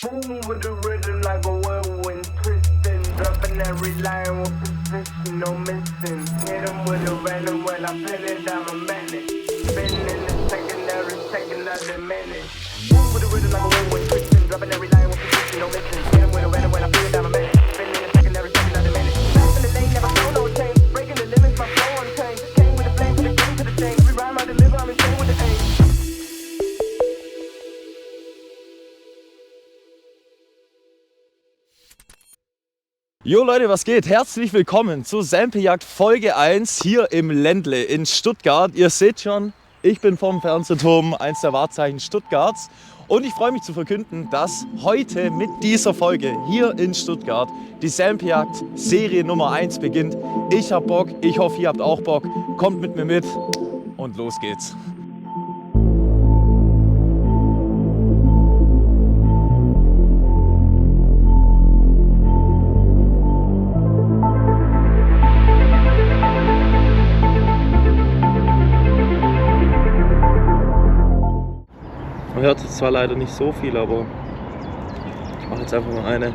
Move with the rhythm like a whirlwind, twisting, dropping every line with precision, no missing. Hit 'em with a random when I feel it, I'm a menace. Spinning in the secondary, second I diminish. Move with the rhythm like a whirlwind, twisting, dropping every line with precision, no missing. Hit 'em with a random when I feel it, I'm a menace. Spinning in the secondary, second I diminish. Fast in the lane, never slow, no change. Breaking the limits, my flow untamed. Came with the flame, to the game, to the chain. We rhyme, I deliver, I'm insane with the aim. Jo Leute, was geht? Herzlich willkommen zur Samplejagd Folge 1 hier im Ländle in Stuttgart. Ihr seht schon, ich bin vom Fernsehturm, eins der Wahrzeichen Stuttgarts. Und ich freue mich zu verkünden, dass heute mit dieser Folge hier in Stuttgart die Samplejagd Serie Nummer 1 beginnt. Ich hab Bock, ich hoffe ihr habt auch Bock. Kommt mit mir mit und los geht's. Man hört zwar leider nicht so viel, aber ich mache jetzt einfach mal eine.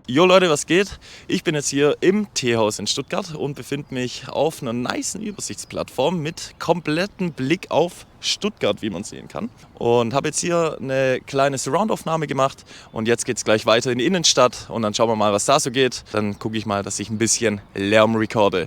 Jo Leute, was geht? Ich bin jetzt hier im Teehaus in Stuttgart und befinde mich auf einer nicen Übersichtsplattform mit komplettem Blick auf Stuttgart, wie man sehen kann. Und habe jetzt hier eine kleine Surround-Aufnahme gemacht und jetzt geht es gleich weiter in die Innenstadt und dann schauen wir mal, was da so geht. Dann gucke ich mal, dass ich ein bisschen Lärm recorde.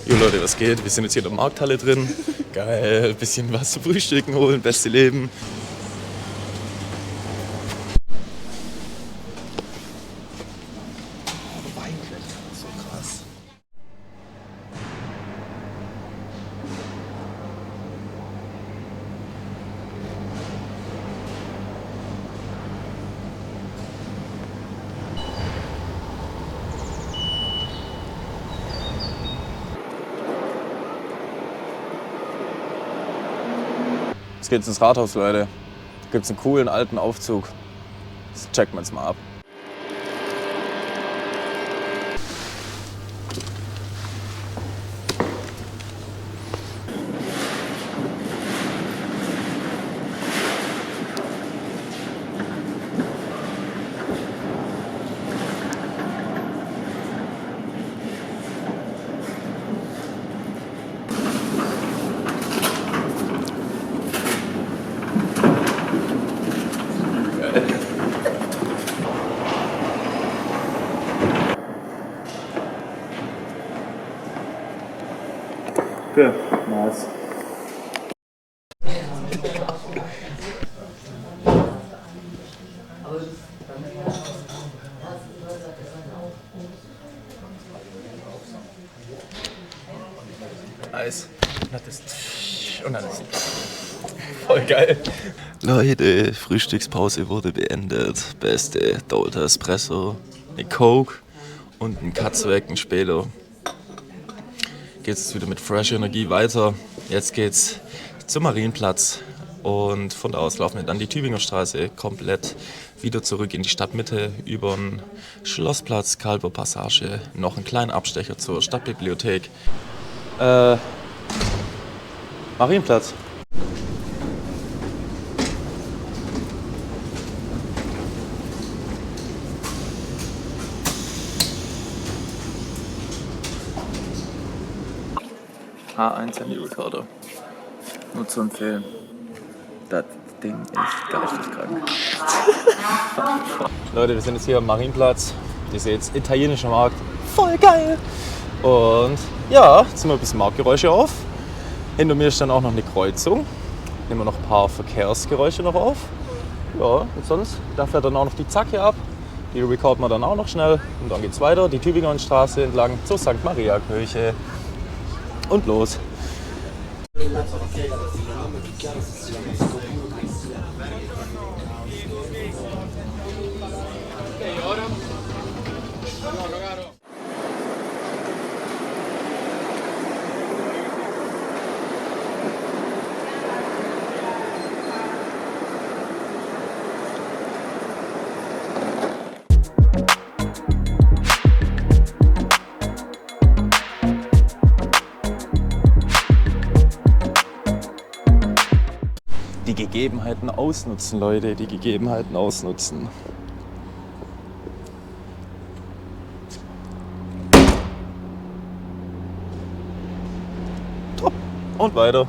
Jo Leute, was geht? Wir sind jetzt hier in der Markthalle drin. Geil, bisschen was zu frühstücken holen, beste Leben. So krass. Jetzt geht's ins Rathaus, Leute. Da gibt's einen coolen alten Aufzug. Das checken wir jetzt mal ab. Okay, nice. Eis. Und dann ist voll geil. Leute, Frühstückspause wurde beendet. Beste Dolter Espresso, eine Coke und ein Katzweg, ein Spelo. Geht es wieder mit fresher Energie weiter. Jetzt geht's zum Marienplatz und von da aus laufen wir dann die Tübinger Straße komplett wieder zurück in die Stadtmitte über den Schlossplatz, Karlburg Passage, noch einen kleinen Abstecher zur Stadtbibliothek. Marienplatz. H1 Handy Recorder. Nur zu empfehlen. Das Ding ist geisteskrank. Leute, wir sind jetzt hier am Marienplatz. Ihr seht jetzt italienischer Markt. Voll geil! Und ja, jetzt nehmen wir ein bisschen Marktgeräusche auf. Hinter mir ist dann auch noch eine Kreuzung. Nehmen wir noch ein paar Verkehrsgeräusche noch auf. Ja, und sonst, da fährt dann auch noch die Zacke ab. Die recorden wir dann auch noch schnell. Und dann geht's weiter, die Tübinger Straße entlang zur St. Maria Kirche. Und los. Gegebenheiten ausnutzen, Leute, die Gegebenheiten ausnutzen. Top. Und weiter.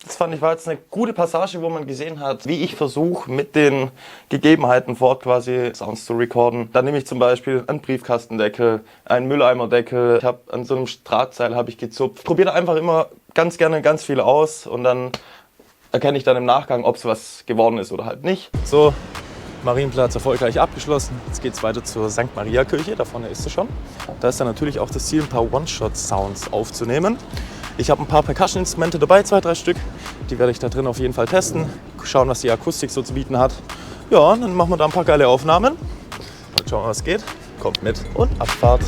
Das fand ich war jetzt eine gute Passage, wo man gesehen hat, wie ich versuche, mit den Gegebenheiten vor Ort quasi Sounds zu recorden. Da nehme ich zum Beispiel einen Briefkastendeckel, einen Mülleimerdeckel. Ich habe an so einem Drahtseil gezupft. Probiere einfach immer ganz gerne ganz viel aus und dann erkenne ich dann im Nachgang, ob es was geworden ist oder halt nicht. So, Marienplatz erfolgreich abgeschlossen. Jetzt geht es weiter zur St. Maria Kirche, da vorne ist sie schon. Da ist dann natürlich auch das Ziel, ein paar One-Shot-Sounds aufzunehmen. Ich habe ein paar Percussion-Instrumente dabei, 2-3 Stück. Die werde ich da drin auf jeden Fall testen. Schauen, was die Akustik so zu bieten hat. Ja, dann machen wir da ein paar geile Aufnahmen. Mal schauen, was geht. Kommt mit und Abfahrt.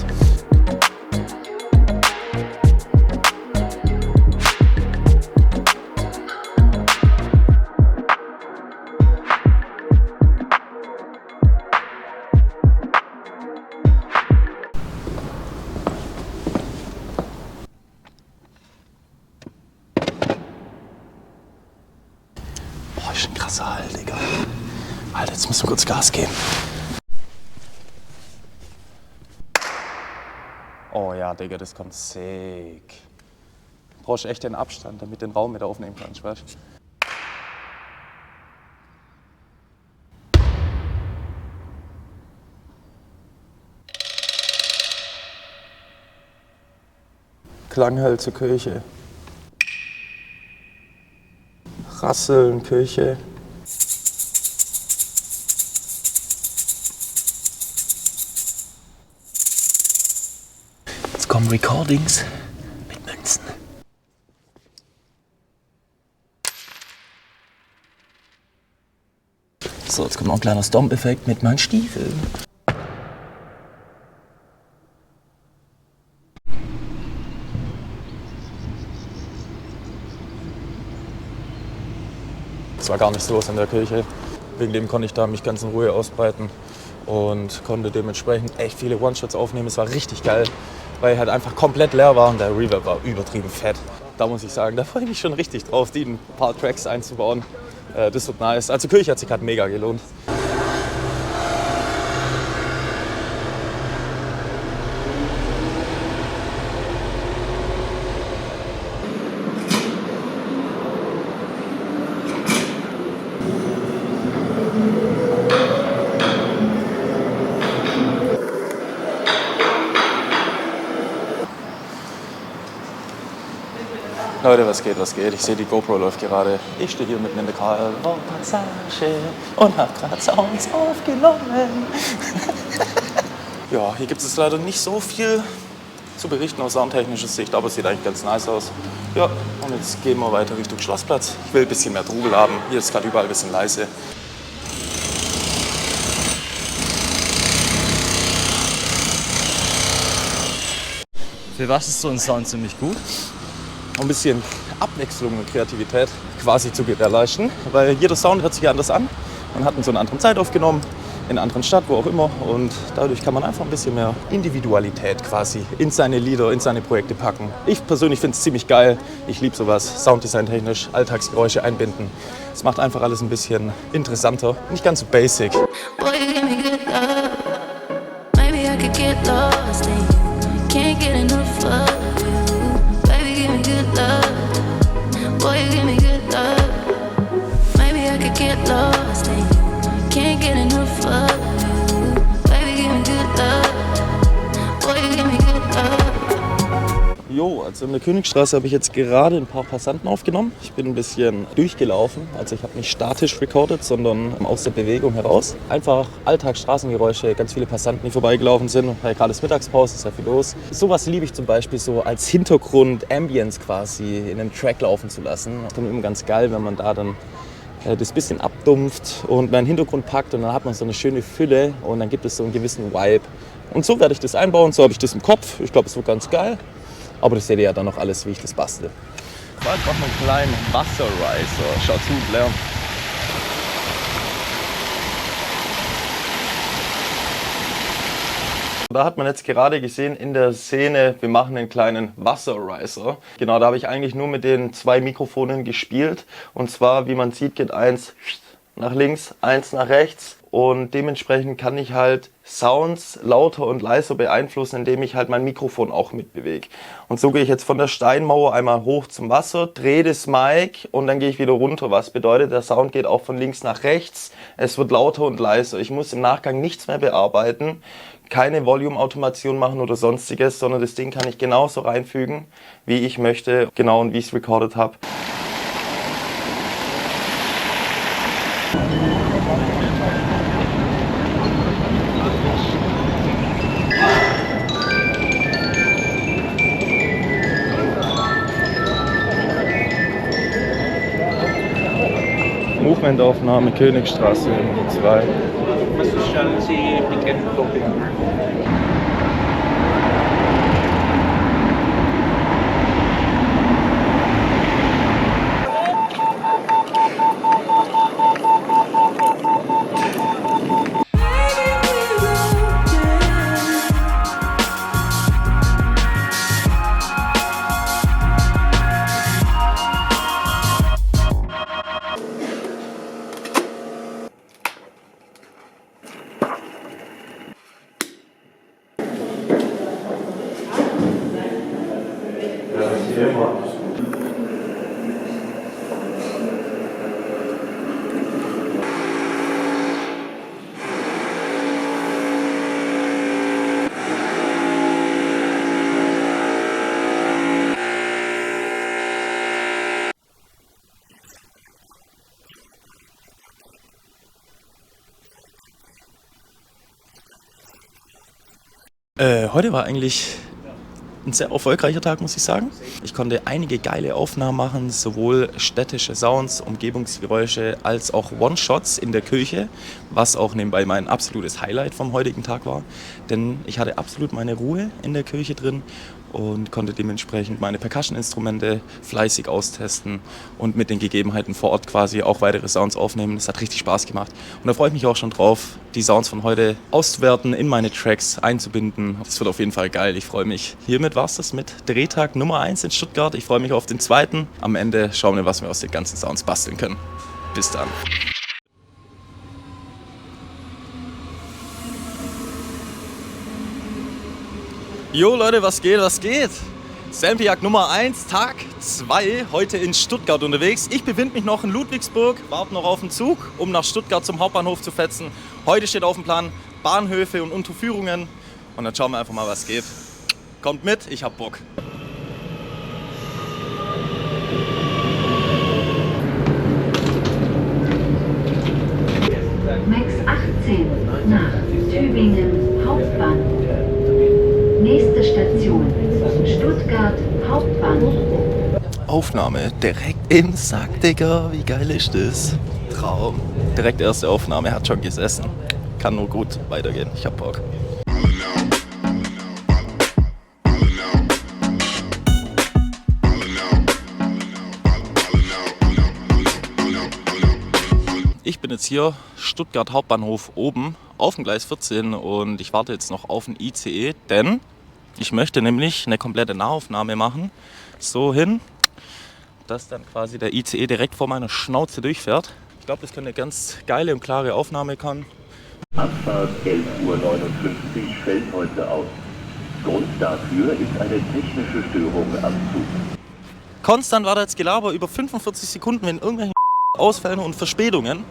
Boah, ist ein krasser Hall, Digga. Alter, jetzt müssen wir kurz Gas geben. Oh ja, Digga, das kommt sick. Du brauchst echt den Abstand, damit du den Raum mit aufnehmen kannst, weißt du? Klanghall zur Kirche. Rasseln, Kirche. Jetzt kommen Recordings mit Münzen. So, jetzt kommt noch ein kleiner Stomp-Effekt mit meinen Stiefeln. Es war gar nichts los in der Kirche. Wegen dem konnte ich da mich ganz in Ruhe ausbreiten und konnte dementsprechend echt viele One-Shots aufnehmen. Es war richtig geil, weil halt einfach komplett leer war und der Reverb war übertrieben fett. Da muss ich sagen, da freue ich mich schon richtig drauf, die ein paar Tracks einzubauen. Das wird nice. Also Kirche hat sich gerade mega gelohnt. Leute, was geht, was geht? Ich sehe, die GoPro läuft gerade. Ich stehe hier mitten in der Karl-Passage und habe gerade Sounds aufgenommen. Ja, hier gibt es leider nicht so viel zu berichten aus soundtechnischer Sicht, aber es sieht eigentlich ganz nice aus. Ja, und jetzt gehen wir weiter Richtung Schlossplatz. Ich will ein bisschen mehr Trubel haben. Hier ist gerade überall ein bisschen leise. Für was ist so ein Sound ziemlich gut? Um ein bisschen Abwechslung und Kreativität quasi zu gewährleisten, weil jeder Sound hört sich anders an. Man hat in so einer anderen Zeit aufgenommen, in einer anderen Stadt, wo auch immer, und dadurch kann man einfach ein bisschen mehr Individualität quasi in seine Lieder, in seine Projekte packen. Ich persönlich finde es ziemlich geil. Ich liebe sowas, Sounddesign-technisch, Alltagsgeräusche einbinden. Es macht einfach alles ein bisschen interessanter, nicht ganz so basic. Jo, also in der Königstraße habe ich jetzt gerade ein paar Passanten aufgenommen. Ich bin ein bisschen durchgelaufen, also ich habe nicht statisch recorded, sondern aus der Bewegung heraus. Einfach Alltagsstraßengeräusche, ganz viele Passanten, die vorbeigelaufen sind. Weil gerade ist Mittagspause, ist sehr viel los. Sowas liebe ich zum Beispiel so als Hintergrund Ambience quasi in einem Track laufen zu lassen. Das kommt immer ganz geil, wenn man da dann das bisschen abdumpft und meinen Hintergrund packt und dann hat man so eine schöne Fülle und dann gibt es so einen gewissen Vibe. Und so werde ich das einbauen, so habe ich das im Kopf. Ich glaube, es wird ganz geil. Aber das seht ihr ja dann noch alles, wie ich das bastle. Ich mache noch einen kleinen Wasserriser. Schaut zu, lernt. Da hat man jetzt gerade gesehen in der Szene, wir machen einen kleinen Wasserriser. Genau, da habe ich eigentlich nur mit den 2 Mikrofonen gespielt. Und zwar, wie man sieht, geht eins nach links, eins nach rechts. Und dementsprechend kann ich halt Sounds lauter und leiser beeinflussen, indem ich halt mein Mikrofon auch mitbewege. Und so gehe ich jetzt von der Steinmauer einmal hoch zum Wasser, drehe das Mic und dann gehe ich wieder runter. Was bedeutet, der Sound geht auch von links nach rechts. Es wird lauter und leiser. Ich muss im Nachgang nichts mehr bearbeiten, keine Volume-Automation machen oder sonstiges, sondern das Ding kann ich genauso reinfügen, wie ich möchte, genau und wie ich es recorded habe. Movementaufnahme Königstraße 2. Heute war eigentlich ein sehr erfolgreicher Tag, muss ich sagen. Ich konnte einige geile Aufnahmen machen, sowohl städtische Sounds, Umgebungsgeräusche als auch One-Shots in der Kirche, was auch nebenbei mein absolutes Highlight vom heutigen Tag war. Denn ich hatte absolut meine Ruhe in der Kirche drin und konnte dementsprechend meine Percussion-Instrumente fleißig austesten und mit den Gegebenheiten vor Ort quasi auch weitere Sounds aufnehmen. Das hat richtig Spaß gemacht. Und da freue ich mich auch schon drauf, die Sounds von heute auszuwerten, in meine Tracks einzubinden. Das wird auf jeden Fall geil. Ich freue mich. Hiermit war es das mit Drehtag Nummer 1 in Stuttgart. Ich freue mich auf den zweiten. Am Ende schauen wir, was wir aus den ganzen Sounds basteln können. Bis dann. Jo Leute, was geht, was geht? Samplejagd Nummer 1, Tag 2, heute in Stuttgart unterwegs. Ich befinde mich noch in Ludwigsburg, warte noch auf den Zug, um nach Stuttgart zum Hauptbahnhof zu fetzen. Heute steht auf dem Plan Bahnhöfe und Unterführungen und dann schauen wir einfach mal, was geht. Kommt mit, ich hab Bock. Max 18 nach Tübingen Hauptbahnhof. Nächste Station, Stuttgart Hauptbahnhof. Aufnahme direkt im Sack, Digga. Wie geil ist das? Traum. Direkt erste Aufnahme, hat schon gesessen. Kann nur gut weitergehen. Ich hab Bock. Ich bin jetzt hier, Stuttgart Hauptbahnhof oben, auf dem Gleis 14 und ich warte jetzt noch auf ein ICE, denn ich möchte nämlich eine komplette Nahaufnahme machen, so hin, dass dann quasi der ICE direkt vor meiner Schnauze durchfährt. Ich glaube, das könnte eine ganz geile und klare Aufnahme kann. Abfahrt 11:59 Uhr fällt heute aus. Grund dafür ist eine technische Störung am Zug. Konstant war da jetzt Gelaber über 45 Sekunden wegen irgendwelchen Ausfällen und Verspätungen.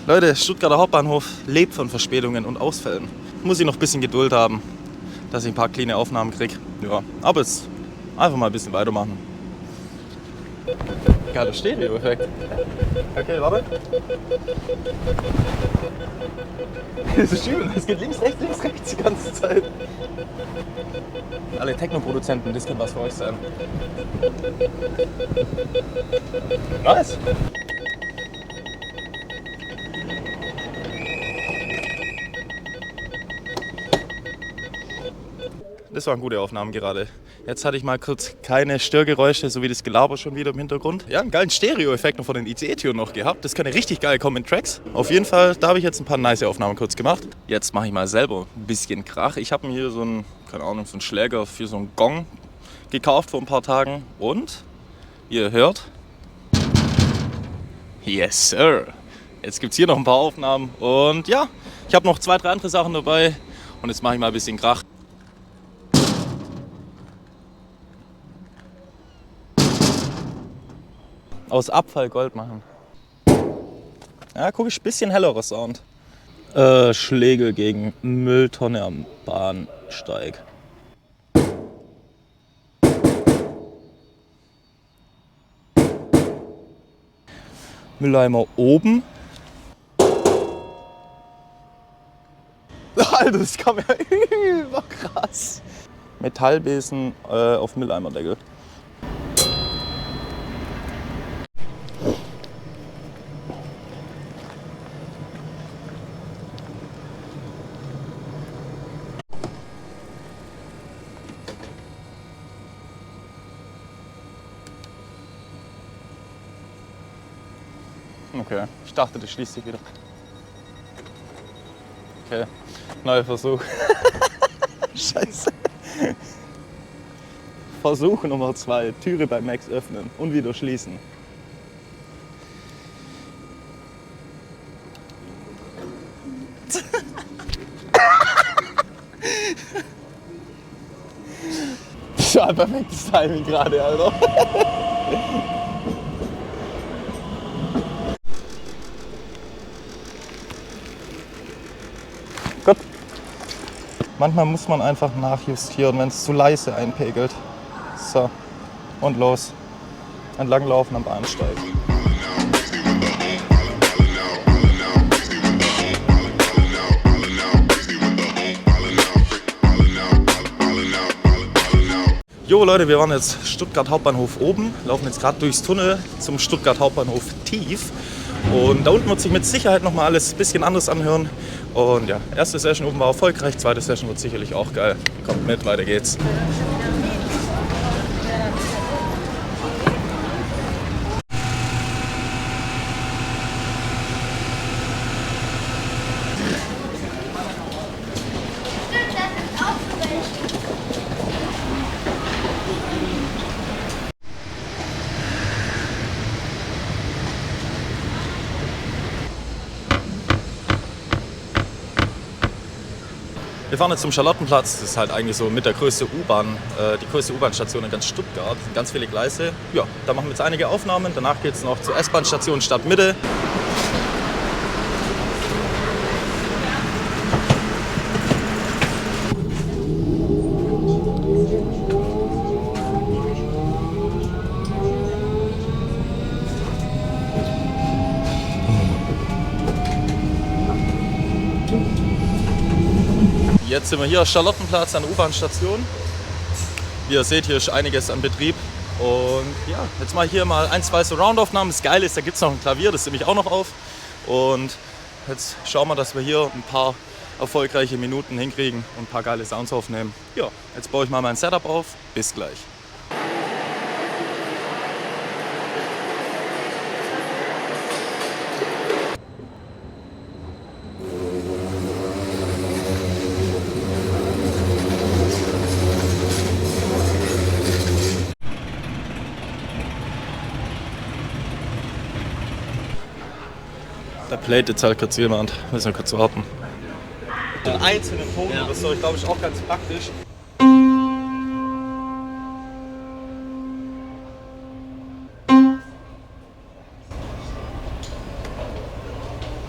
Leute, Stuttgarter Hauptbahnhof lebt von Verspätungen und Ausfällen. Muss ich noch ein bisschen Geduld haben, dass ich ein paar kleine Aufnahmen kriege. Ja, aber jetzt einfach mal ein bisschen weitermachen. Geiler Stereo-Effekt. Okay, warte. Das ist schön, es geht links, rechts die ganze Zeit. Alle Techno-Produzenten, das kann was für euch sein. Nice! Das waren gute Aufnahmen gerade. Jetzt hatte ich mal kurz keine Störgeräusche, so wie das Gelaber schon wieder im Hintergrund. Ja, einen geilen Stereo-Effekt noch von den ICE-Türen noch gehabt. Das kann richtig geil kommen in Tracks. Auf jeden Fall, da habe ich jetzt ein paar nice Aufnahmen kurz gemacht. Jetzt mache ich mal selber ein bisschen Krach. Ich habe mir hier so einen, keine Ahnung, so einen Schläger für so einen Gong gekauft vor ein paar Tagen. Und, ihr hört, yes sir. Jetzt gibt es hier noch ein paar Aufnahmen. Und ja, ich habe noch 2, 3 andere Sachen dabei. Und jetzt mache ich mal ein bisschen Krach. Aus Abfall Gold machen. Ja, guck ich, ein bisschen hellerer Sound. Schläge gegen Mülltonne am Bahnsteig. Mülleimer oben. Alter, das kam ja überkrass. Metallbesen auf Mülleimerdeckel. Okay, ich dachte, das schließt sich wieder. Okay, neuer Versuch. Scheiße. Versuch Nummer 2. Türe bei Max öffnen und wieder schließen. Das war ein perfektes Timing gerade, Alter. Gut. Manchmal muss man einfach nachjustieren, wenn es zu leise einpegelt. So, und los. Entlanglaufen am Bahnsteig. Jo Leute, wir waren jetzt Stuttgart Hauptbahnhof oben, laufen jetzt gerade durchs Tunnel zum Stuttgart Hauptbahnhof tief. Und da unten wird sich mit Sicherheit nochmal alles ein bisschen anders anhören. Und ja, erste Session oben war erfolgreich, zweite Session wird sicherlich auch geil. Kommt mit, weiter geht's. Wir fahren jetzt zum Charlottenplatz, das ist halt eigentlich so mit der größte U-Bahn, die größte U-Bahn-Station in ganz Stuttgart, ganz viele Gleise. Ja, da machen wir jetzt einige Aufnahmen, danach geht es noch zur S-Bahn-Station Stadtmitte. Jetzt sind wir hier am Charlottenplatz an der U-Bahn-Station. Wie ihr seht, hier ist einiges an Betrieb. Und ja, jetzt mal hier mal 1, 2 Surround-Aufnahmen. Das Geile ist, da gibt es noch ein Klavier, das nehme ich auch noch auf. Und jetzt schauen wir, dass wir hier ein paar erfolgreiche Minuten hinkriegen und ein paar geile Sounds aufnehmen. Ja, jetzt baue ich mal mein Setup auf. Bis gleich. Da playt jetzt halt kurz jemand. Müssen wir kurz warten. Den einzelnen Ton oder so, ich glaube, ist auch ganz praktisch.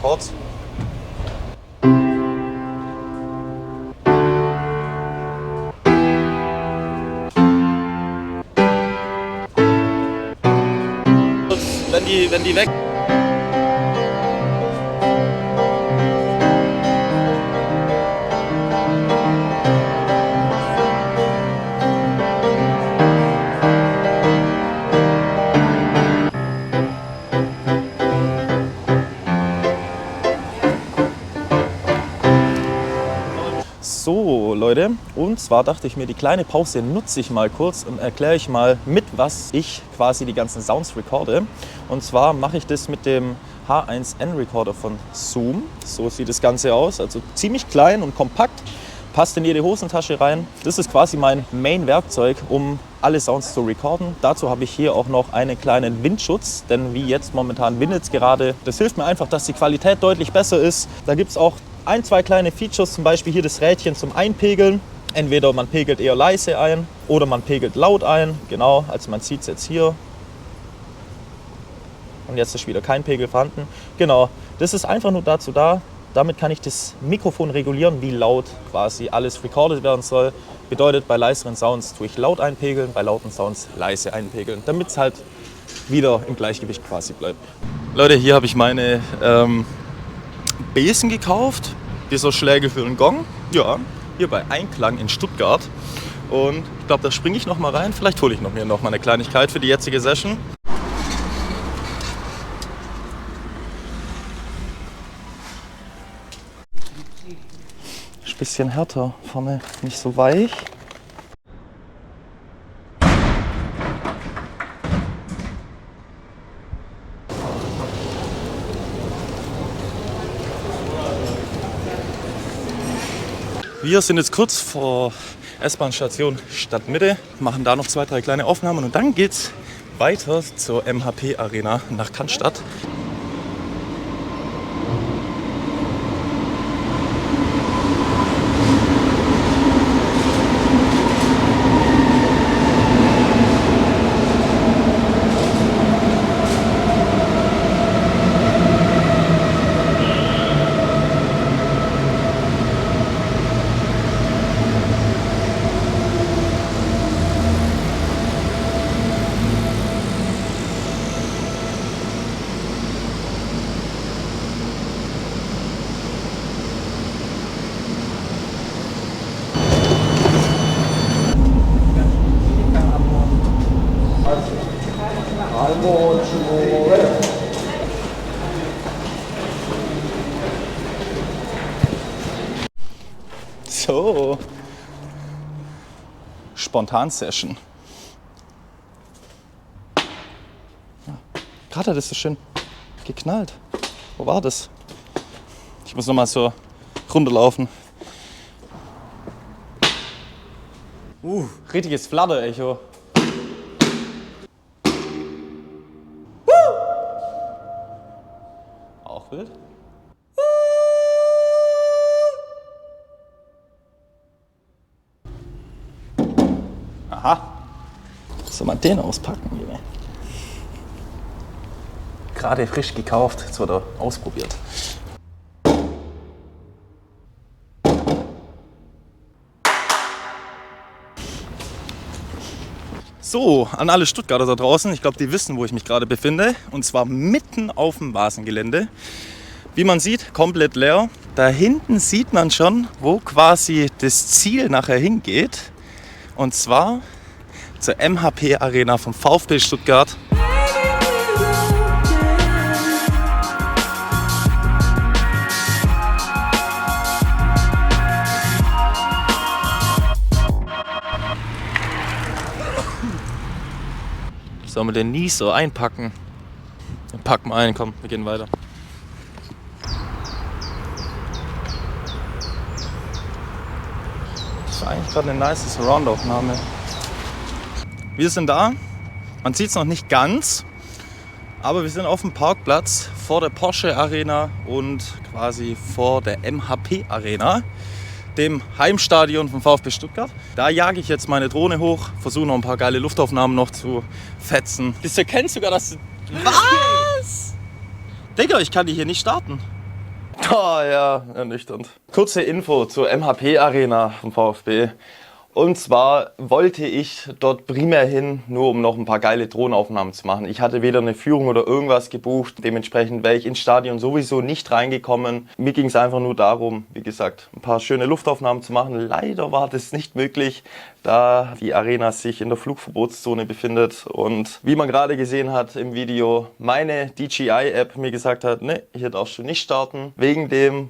Kurz. Wenn die weg. So Leute, und zwar dachte ich mir, die kleine Pause nutze ich mal kurz und erkläre ich mal, mit was ich quasi die ganzen Sounds recorde. Und zwar mache ich das mit dem H1N Recorder von Zoom. So sieht das Ganze aus, also ziemlich klein und kompakt, passt in jede Hosentasche rein. Das ist quasi mein Main-Werkzeug, um alle Sounds zu recorden. Dazu habe ich hier auch noch einen kleinen Windschutz, denn wie jetzt momentan windet es gerade. Das hilft mir einfach, dass die Qualität deutlich besser ist. Da gibt es auch ein, zwei kleine Features, zum Beispiel hier das Rädchen zum Einpegeln. Entweder man pegelt eher leise ein oder man pegelt laut ein. Genau, also man sieht es jetzt hier. Und jetzt ist wieder kein Pegel vorhanden. Genau, das ist einfach nur dazu da. Damit kann ich das Mikrofon regulieren, wie laut quasi alles recorded werden soll. Bedeutet, bei leiseren Sounds tue ich laut einpegeln, bei lauten Sounds leise einpegeln, damit es halt wieder im Gleichgewicht quasi bleibt. Leute, hier habe ich meine Besen gekauft, dieser Schlägel für den Gong, ja, hier bei Einklang in Stuttgart. Und ich glaube, da springe ich noch mal rein, vielleicht hole ich mir noch mal eine Kleinigkeit für die jetzige Session. Ist ein bisschen härter, vorne nicht so weich. Wir sind jetzt kurz vor S-Bahn-Station Stadtmitte, machen da noch 2, 3 kleine Aufnahmen und dann geht's weiter zur MHP Arena nach Cannstatt. So, Spontan-Session. Ja, gerade hat es so schön geknallt. Wo war das? Ich muss noch mal so runterlaufen. Richtiges Flatter-Echo. Auch wild. Aha. Soll man den auspacken, Junge? Gerade frisch gekauft, jetzt wird er ausprobiert. So, an alle Stuttgarter da draußen, ich glaube, die wissen, wo ich mich gerade befinde. Und zwar mitten auf dem Vasengelände. Wie man sieht, komplett leer. Da hinten sieht man schon, wo quasi das Ziel nachher hingeht. Und zwar zur MHP Arena vom VfB Stuttgart. Sollen wir den nie so einpacken? Den packen wir ein, komm, wir gehen weiter. Das war eigentlich gerade eine nice Surround-Aufnahme. Wir sind da, man sieht es noch nicht ganz, aber wir sind auf dem Parkplatz vor der Porsche Arena und quasi vor der MHP Arena, dem Heimstadion vom VfB Stuttgart. Da jage ich jetzt meine Drohne hoch, versuche noch ein paar geile Luftaufnahmen noch zu fetzen. Das erkennst sogar, dass... Was? Digga, ich kann die hier nicht starten. Oh ja, ernüchternd. Kurze Info zur MHP Arena vom VfB. Und zwar wollte ich dort primär hin, nur um noch ein paar geile Drohnenaufnahmen zu machen. Ich hatte weder eine Führung oder irgendwas gebucht. Dementsprechend wäre ich ins Stadion sowieso nicht reingekommen. Mir ging es einfach nur darum, wie gesagt, ein paar schöne Luftaufnahmen zu machen. Leider war das nicht möglich, da die Arena sich in der Flugverbotszone befindet. Und wie man gerade gesehen hat im Video, meine DJI-App mir gesagt hat, ne, hier darfst du nicht starten. Wegen dem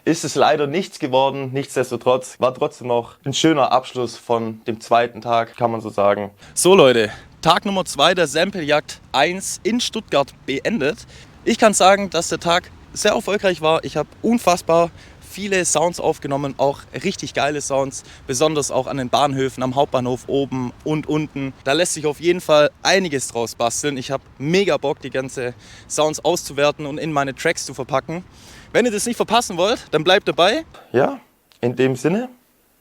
ist es leider nichts geworden. Nichtsdestotrotz war trotzdem noch ein schöner Abschluss von dem zweiten Tag, kann man so sagen. So Leute, Tag Nummer 2 der Samplejagd 1 in Stuttgart beendet. Ich kann sagen, dass der Tag sehr erfolgreich war. Ich habe unfassbar viele Sounds aufgenommen, auch richtig geile Sounds, besonders auch an den Bahnhöfen, am Hauptbahnhof oben und unten. Da lässt sich auf jeden Fall einiges draus basteln. Ich habe mega Bock, die ganze Sounds auszuwerten und in meine Tracks zu verpacken. Wenn ihr das nicht verpassen wollt, dann bleibt dabei. Ja, in dem Sinne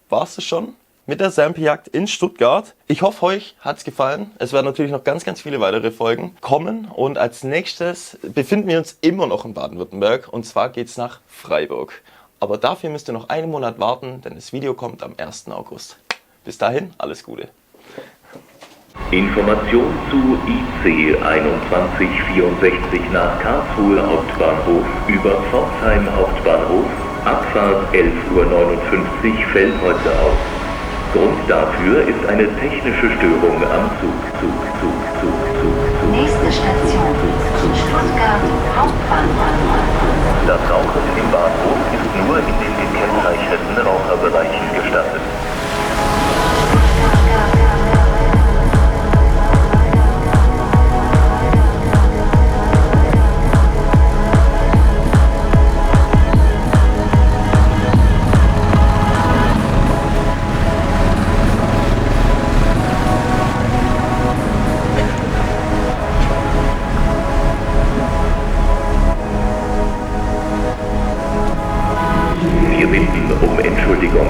war es schon mit der Samplejagd in Stuttgart. Ich hoffe, euch hat es gefallen. Es werden natürlich noch ganz, ganz viele weitere Folgen kommen. Und als nächstes befinden wir uns immer noch in Baden-Württemberg. Und zwar geht es nach Freiburg. Aber dafür müsst ihr noch einen Monat warten, denn das Video kommt am 1. August. Bis dahin, alles Gute. Information zu IC 2164 nach Karlsruhe Hauptbahnhof über Pforzheim Hauptbahnhof. Abfahrt 11:59 Uhr fällt heute aus. Grund dafür ist eine technische Störung am Zug. Nächste Station, Stuttgart Hauptbahnhof. Das Rauchen im Bahnhof ist nur in den gekennzeichneten Raucherbereichen gestattet. Wir bitten um Entschuldigung.